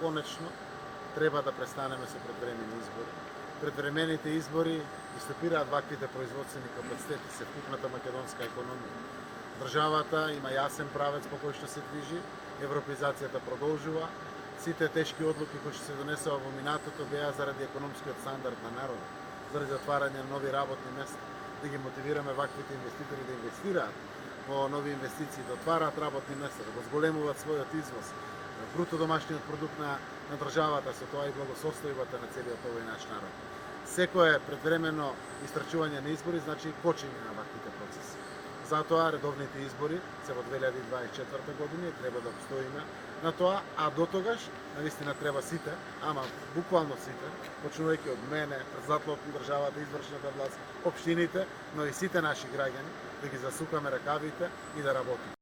конечно треба да престанеме со предвремени избори. Предвремените избори ги стопираат ваквите производствени капацитети се вкупната македонска економија. Државата има јасен правец по кој што се движи, европеизацијата продолжува, сите тешки одлуки кои што се донесоа во минатото беа заради економскиот стандард на народот, заради отварање на нови работни места, да ги мотивираме ваквите инвеститори да инвестираат во нови инвестиции, да отвараат работни места, да го зголемуваат својот извоз, бруто домашниот продукт на државата, со тоа и благосостојбата на целиот овој наш народ. Секое предвремено истрачување на избори значи кочење на ваквите процеси. Затоа редовните избори се во 2024 година и треба да обстоиме на тоа, а до тогаш навистина треба сите, ама буквално сите, почнувајќи од мене, председателот на државата, извршната власт, општините, но и сите наши граѓани да ги засукаме ракавите и да работиме.